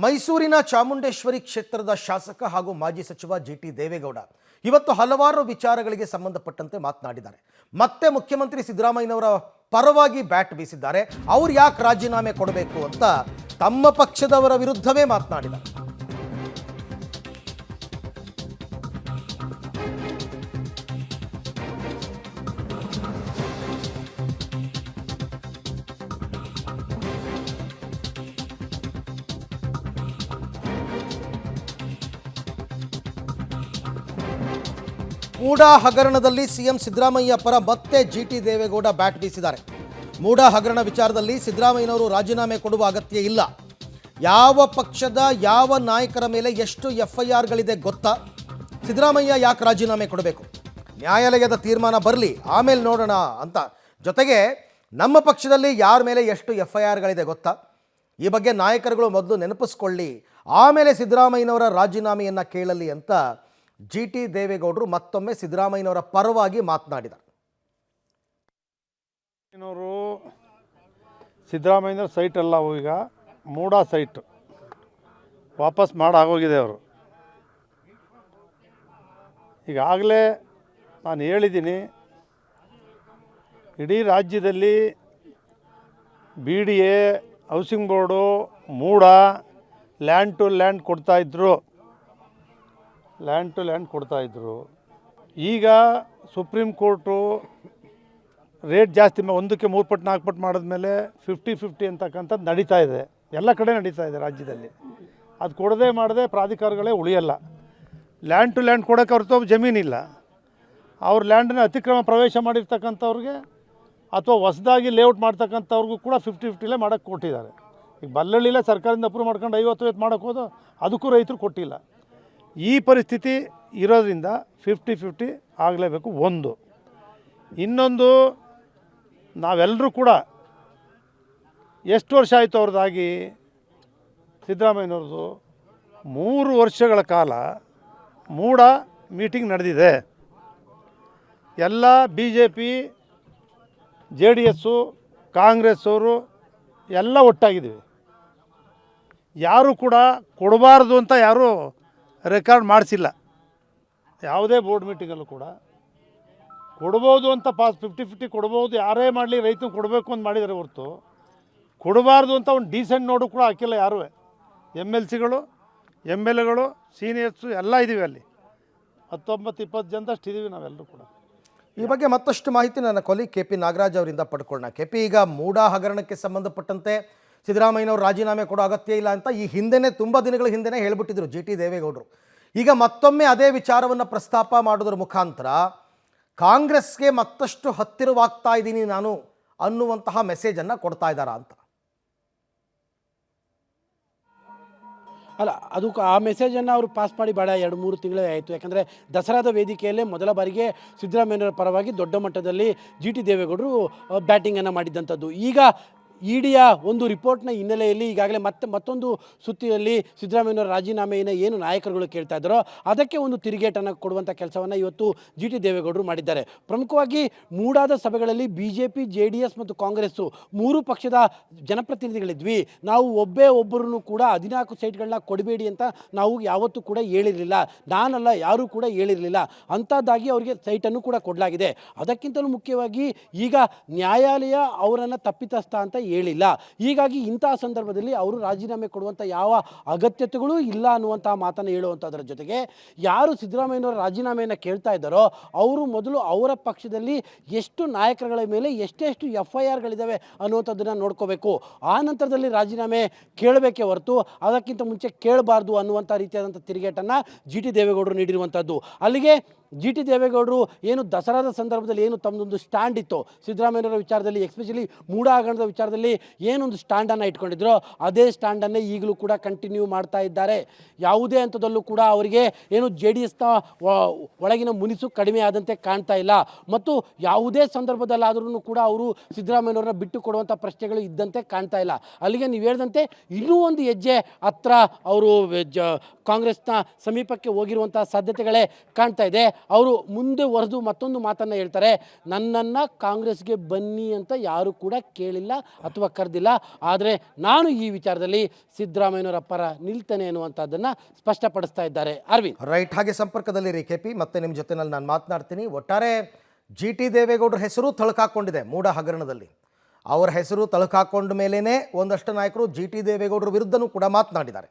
ಮೈಸೂರಿನ ಚಾಮುಂಡೇಶ್ವರಿ ಕ್ಷೇತ್ರದ ಶಾಸಕ ಹಾಗೂ ಮಾಜಿ ಸಚಿವ ಜಿಟಿ ದೇವೇಗೌಡ ಇವತ್ತು ಹಲವಾರು ವಿಚಾರಗಳಿಗೆ ಸಂಬಂಧಪಟ್ಟಂತೆ ಮಾತನಾಡಿದ್ದಾರೆ. ಮತ್ತೆ ಮುಖ್ಯಮಂತ್ರಿ ಸಿದ್ದರಾಮಯ್ಯನವರ ಪರವಾಗಿ ಬ್ಯಾಟ್ ಬೀಸಿದ್ದಾರೆ. ಅವರು ಯಾಕೆ ರಾಜೀನಾಮೆ ಕೊಡಬೇಕು ಅಂತ ತಮ್ಮ ಪಕ್ಷದವರ ವಿರುದ್ಧವೇ ಮಾತನಾಡಿದ್ದಾರೆ. ಮೂಡಾ ಹಗರಣದಲ್ಲಿ ಸಿಎಂ ಸಿದ್ದರಾಮಯ್ಯ ಪರ ಮತ್ತೆ ಜಿಟಿ ದೇವೇಗೌಡ ಬ್ಯಾಟ್ ಬೀಸಿದ್ದಾರೆ. ಮೂಡಾ ಹಗರಣ ವಿಚಾರದಲ್ಲಿ ಸಿದ್ದರಾಮಯ್ಯನವರು ರಾಜೀನಾಮೆ ಕೊಡುವ ಅಗತ್ಯ ಇಲ್ಲ. ಯಾವ ಪಕ್ಷದ ಯಾವ ನಾಯಕರ ಮೇಲೆ ಎಷ್ಟು ಎಫ್ಐಆರ್ಗಳಿದೆ ಗೊತ್ತಾ? ಸಿದ್ದರಾಮಯ್ಯ ಯಾಕೆ ರಾಜೀನಾಮೆ ಕೊಡಬೇಕು? ನ್ಯಾಯಾಲಯದ ತೀರ್ಮಾನ ಬರಲಿ, ಆಮೇಲೆ ನೋಡೋಣ ಅಂತ. ಜೊತೆಗೆ ನಮ್ಮ ಪಕ್ಷದಲ್ಲಿ ಯಾರ ಮೇಲೆ ಎಷ್ಟು ಎಫ್ಐಆರ್ಗಳಿದೆ ಗೊತ್ತಾ? ಈ ಬಗ್ಗೆ ನಾಯಕರುಗಳು ಮೊದಲು ನೆನಪಿಸ್ಕೊಳ್ಳಿ, ಆಮೇಲೆ ಸಿದ್ದರಾಮಯ್ಯನವರ ರಾಜೀನಾಮೆಯನ್ನು ಕೇಳಲಿ ಅಂತ ಜಿಟಿ ದೇವೇಗೌಡರು ಮತ್ತೊಮ್ಮೆ ಸಿದ್ದರಾಮಯ್ಯನವರ ಪರವಾಗಿ ಮಾತನಾಡಿದರು. ಸಿದ್ದರಾಮಯ್ಯನವ್ರ ಸೈಟ್ ಅಲ್ಲ, ಈಗ ಮೂಡಾ ಸೈಟ್ ವಾಪಸ್ ಮಾಡಾಗೋಗಿದೆ. ಅವರು ಈಗಾಗಲೇ ನಾನು ಹೇಳಿದ್ದೀನಿ, ಇಡೀ ರಾಜ್ಯದಲ್ಲಿ BDA, housing board, MUDA land to land ಕೊಡ್ತಾಯಿದ್ರು. ಈಗ ಸುಪ್ರೀಂ ಕೋರ್ಟು ರೇಟ್ ಜಾಸ್ತಿ ಒಂದಕ್ಕೆ 3 ಪಟ್ಟು 4 ಪಟ್ಟು ಮಾಡಿದ್ಮೇಲೆ 50-50 ಅಂತಕ್ಕಂಥದ್ದು ನಡೀತಾ ಇದೆ. ಎಲ್ಲ ಕಡೆ ನಡೀತಾ ಇದೆ ರಾಜ್ಯದಲ್ಲಿ. ಅದು ಕೊಡದೆ ಮಾಡದೆ ಪ್ರಾಧಿಕಾರಗಳೇ ಉಳಿಯಲ್ಲ. ಲ್ಯಾಂಡ್ ಟು ಲ್ಯಾಂಡ್ ಕೊಡೋಕ್ಕೆ ಹೊರತು ಜಮೀನಿಲ್ಲ. ಅವ್ರ ಲ್ಯಾಂಡನ್ನ ಅತಿಕ್ರಮ ಪ್ರವೇಶ ಮಾಡಿರ್ತಕ್ಕಂಥವ್ರಿಗೆ ಅಥವಾ ಹೊಸದಾಗಿ ಲೇಔಟ್ ಮಾಡ್ತಕ್ಕಂಥವ್ರಿಗೂ ಕೂಡ 50-50ಲೇ ಮಾಡೋಕ್ಕೆ ಕೊಟ್ಟಿದ್ದಾರೆ. ಈಗ ಬಲ್ಲಳ್ಳಿಲೇ ಸರ್ಕಾರದಿಂದ ಅಪ್ರೂವ್ ಮಾಡ್ಕೊಂಡು 50-50 ಮಾಡೋಕ್ಕೆ ಹೋದು ಅದಕ್ಕೂ ರೈತರು ಕೊಟ್ಟಿಲ್ಲ. ಈ ಪರಿಸ್ಥಿತಿ ಇರೋದ್ರಿಂದ 50-50 ಆಗಲೇಬೇಕು. ಒಂದು ಇನ್ನೊಂದು, ನಾವೆಲ್ಲರೂ ಕೂಡ ಎಷ್ಟು ವರ್ಷ ಆಯಿತು ಅವ್ರದ್ದಾಗಿ, ಸಿದ್ದರಾಮಯ್ಯನವ್ರದ್ದು 3 ವರ್ಷಗಳ ಕಾಲ ಮೂಡಾ ಮೀಟಿಂಗ್ ನಡೆದಿದೆ. ಎಲ್ಲ BJP, JDS, ಕಾಂಗ್ರೆಸ್ ಅವರು ಎಲ್ಲ ಒಟ್ಟಾಗಿದ್ದೀವಿ. ಯಾರೂ ಕೂಡ ಕೊಡಬಾರ್ದು ಅಂತ ಯಾರೂ ರೆಕಾರ್ಡ್ ಮಾಡಿಸಿಲ್ಲ. ಯಾವುದೇ ಬೋರ್ಡ್ ಮೀಟಿಂಗಲ್ಲೂ ಕೂಡ ಕೊಡ್ಬೋದು ಅಂತ 50-50 ಕೊಡ್ಬೋದು, ಯಾರೇ ಮಾಡಲಿ ರೈತನು ಕೊಡಬೇಕು ಅಂತ ಮಾಡಿದರೆ ಹೊರತು ಕೊಡಬಾರ್ದು ಅಂತ ಒಂದು ಡೀಸೆಂಟ್ ನೋಡು ಕೂಡ ಹಾಕಿಲ್ಲ ಯಾರೂ. MLCಗಳು, MLAಗಳು, ಸೀನಿಯರ್ಸು ಎಲ್ಲ ಇದ್ದೀವಿ. ಅಲ್ಲಿ 19-20 ಜನದಷ್ಟು ಇದ್ದೀವಿ ನಾವೆಲ್ಲರೂ ಕೂಡ. ಈ ಬಗ್ಗೆ ಮತ್ತಷ್ಟು ಮಾಹಿತಿ ನನ್ನ ಕೊಲಿ KP ನಾಗರಾಜ್ ಅವರಿಂದ ಪಡ್ಕೊಳ್ಳೋಣ. KP, ಈಗ ಮೂಡಾ ಹಗರಣಕ್ಕೆ ಸಂಬಂಧಪಟ್ಟಂತೆ ಸಿದ್ದರಾಮಯ್ಯನವರು ರಾಜೀನಾಮೆ ಕೊಡೋ ಅಗತ್ಯ ಇಲ್ಲ ಅಂತ ಈ ಹಿಂದೆನೇ, ತುಂಬ ದಿನಗಳ ಹಿಂದೆನೇ ಹೇಳಿಬಿಟ್ಟಿದ್ರು ಜಿಟಿ ದೇವೇಗೌಡರು. ಈಗ ಮತ್ತೊಮ್ಮೆ ಅದೇ ವಿಚಾರವನ್ನು ಪ್ರಸ್ತಾಪ ಮಾಡೋದ್ರ ಮುಖಾಂತರ ಕಾಂಗ್ರೆಸ್ಗೆ ಮತ್ತಷ್ಟು ಹತ್ತಿರವಾಗ್ತಾ ಇದ್ದೀನಿ ನಾನು ಅನ್ನುವಂತಹ ಮೆಸೇಜನ್ನು ಕೊಡ್ತಾ ಇದ್ದಾರಾ ಅಂತ. ಅಲ್ಲ, ಅದು ಆ ಮೆಸೇಜನ್ನು ಅವರು ಪಾಸ್ ಮಾಡಿ ಬೇಡ 2-3 ತಿಂಗಳೇ ಆಯಿತು. ಯಾಕಂದರೆ ದಸರಾದ ವೇದಿಕೆಯಲ್ಲೇ ಮೊದಲ ಬಾರಿಗೆ ಸಿದ್ದರಾಮಯ್ಯನವರ ಪರವಾಗಿ ದೊಡ್ಡ ಮಟ್ಟದಲ್ಲಿ ಜಿಟಿ ದೇವೇಗೌಡರು ಬ್ಯಾಟಿಂಗನ್ನು ಮಾಡಿದ್ದಂಥದ್ದು. ಈಗ ಇಡಿಯ ಒಂದು ರಿಪೋರ್ಟ್ನ ಹಿನ್ನೆಲೆಯಲ್ಲಿ ಈಗಾಗಲೇ ಮತ್ತೊಂದು ಸುತ್ತಿನಲ್ಲಿ ಸಿದ್ದರಾಮಯ್ಯನವರ ರಾಜೀನಾಮೆಯನ್ನು ಏನು ನಾಯಕರುಗಳು ಕೇಳ್ತಾ ಇದ್ದಾರೋ ಅದಕ್ಕೆ ಒಂದು ತಿರುಗೇಟನ್ನು ಕೊಡುವಂಥ ಕೆಲಸವನ್ನು ಇವತ್ತು ಜಿಟಿ ದೇವೇಗೌಡರು ಮಾಡಿದ್ದಾರೆ. ಪ್ರಮುಖವಾಗಿ ಮೂಡಾದ ಸಭೆಗಳಲ್ಲಿ BJP, JDS ಮತ್ತು ಕಾಂಗ್ರೆಸ್ಸು 3 ಪಕ್ಷದ ಜನಪ್ರತಿನಿಧಿಗಳಿದ್ವಿ. ನಾವು ಒಬ್ಬರನ್ನು ಕೂಡ 14 ಸೈಟ್ಗಳನ್ನ ಕೊಡಬೇಡಿ ಅಂತ ನಾವು ಯಾವತ್ತೂ ಕೂಡ ಹೇಳಿರಲಿಲ್ಲ. ನಾನಲ್ಲ, ಯಾರೂ ಕೂಡ ಹೇಳಿರಲಿಲ್ಲ. ಅಂಥದ್ದಾಗಿ ಅವರಿಗೆ ಸೈಟನ್ನು ಕೂಡ ಕೊಡಲಾಗಿದೆ. ಅದಕ್ಕಿಂತಲೂ ಮುಖ್ಯವಾಗಿ ಈಗ ನ್ಯಾಯಾಲಯ ಅವರನ್ನು ತಪ್ಪಿತಸ್ಥ ಅಂತ ಹೇಳಿಲ್ಲ. ಹೀಗಾಗಿ ಇಂತಹ ಸಂದರ್ಭದಲ್ಲಿ ಅವರು ರಾಜೀನಾಮೆ ಕೊಡುವಂಥ ಯಾವ ಅಗತ್ಯತೆಗಳೂ ಇಲ್ಲ ಅನ್ನುವಂಥ ಮಾತನ್ನು ಹೇಳುವಂಥದ್ರ ಜೊತೆಗೆ, ಯಾರು ಸಿದ್ದರಾಮಯ್ಯನವರ ರಾಜೀನಾಮೆಯನ್ನು ಕೇಳ್ತಾ ಇದ್ದಾರೋ ಅವರು ಮೊದಲು ಅವರ ಪಕ್ಷದಲ್ಲಿ ಎಷ್ಟು ನಾಯಕರುಗಳ ಮೇಲೆ ಎಷ್ಟೆಷ್ಟು FIRಗಳಿದ್ದಾವೆ ಅನ್ನುವಂಥದ್ದನ್ನು ನೋಡ್ಕೋಬೇಕು. ಆ ನಂತರದಲ್ಲಿ ರಾಜೀನಾಮೆ ಕೇಳಬೇಕೇ ಹೊರತು ಅದಕ್ಕಿಂತ ಮುಂಚೆ ಕೇಳಬಾರ್ದು ಅನ್ನುವಂಥ ರೀತಿಯಾದಂಥ ತಿರುಗೇಟನ್ನು ಜಿಟಿ ದೇವೇಗೌಡರು ನೀಡಿರುವಂಥದ್ದು. ಅಲ್ಲಿಗೆ ಜಿಟಿ ದೇವೇಗೌಡರು ಏನು ದಸರಾದ ಸಂದರ್ಭದಲ್ಲಿ ಏನು ತಮ್ಮದೊಂದು ಸ್ಟ್ಯಾಂಡ್ ಇತ್ತು ಸಿದ್ದರಾಮಯ್ಯನವರ ವಿಚಾರದಲ್ಲಿ, ಎಸ್ಪೆಷಲಿ ಮೂಡಾ ಹಗರಣದ ವಿಚಾರದಲ್ಲಿ ಏನೊಂದು ಸ್ಟ್ಯಾಂಡನ್ನು ಇಟ್ಕೊಂಡಿದ್ರೋ ಅದೇ ಸ್ಟ್ಯಾಂಡನ್ನೇ ಈಗಲೂ ಕೂಡ ಕಂಟಿನ್ಯೂ ಮಾಡ್ತಾ ಇದ್ದಾರೆ. ಯಾವುದೇ ಹಂತದಲ್ಲೂ ಕೂಡ ಅವರಿಗೆ ಏನು JDSನ ಒಳಗಿನ ಮುನಿಸು ಕಡಿಮೆ ಆದಂತೆ ಕಾಣ್ತಾ ಇಲ್ಲ. ಮತ್ತು ಯಾವುದೇ ಸಂದರ್ಭದಲ್ಲಾದ್ರೂ ಕೂಡ ಅವರು ಸಿದ್ದರಾಮಯ್ಯನವ್ರನ್ನ ಬಿಟ್ಟು ಕೊಡುವಂಥ ಪ್ರಶ್ನೆಗಳು ಇದ್ದಂತೆ ಕಾಣ್ತಾ ಇಲ್ಲ. ಅಲ್ಲಿಗೆ ನೀವು ಹೇಳಿದಂತೆ ಇನ್ನೂ ಒಂದು ಹೆಜ್ಜೆ ಹತ್ರ ಅವರು ಕಾಂಗ್ರೆಸ್ನ ಸಮೀಪಕ್ಕೆ ಹೋಗಿರುವಂಥ ಸಾಧ್ಯತೆಗಳೇ ಕಾಣ್ತಾ ಇದೆ. ಅವರು ಮುಂದೆ ವರೆದು ಮತ್ತೊಂದು ಮಾತನ್ನು ಹೇಳ್ತಾರೆ, ನನ್ನನ್ನು ಕಾಂಗ್ರೆಸ್ಗೆ ಬನ್ನಿ ಅಂತ ಯಾರು ಕೂಡ ಕೇಳಿಲ್ಲ ಅಥವಾ ಕರೆದಿಲ್ಲ, ಆದರೆ ನಾನು ಈ ವಿಚಾರದಲ್ಲಿ ಸಿದ್ದರಾಮಯ್ಯನವರ ಪರ ನಿಲ್ತೇನೆ ಅನ್ನುವಂಥದ್ದನ್ನು ಸ್ಪಷ್ಟಪಡಿಸ್ತಾ ಇದ್ದಾರೆ. ಅರವಿಂದ್, ರೈಟ್, ಹಾಗೆ ಸಂಪರ್ಕದಲ್ಲಿರಿ KP, ಮತ್ತೆ ನಿಮ್ಮ ಜೊತೆನಲ್ಲಿ ನಾನು ಮಾತನಾಡ್ತೀನಿ. ಒಟ್ಟಾರೆ GT ದೇವೇಗೌಡರ ಹೆಸರು ತಳಕಾಕೊಂಡಿದೆ ಮೂಡ ಹಗರಣದಲ್ಲಿ. ಅವರ ಹೆಸರು ತಳಕಾಕೊಂಡ ಮೇಲೇ ಒಂದಷ್ಟು ನಾಯಕರು GT ದೇವೇಗೌಡರ ವಿರುದ್ಧನೂ ಕೂಡ ಮಾತನಾಡಿದ್ದಾರೆ.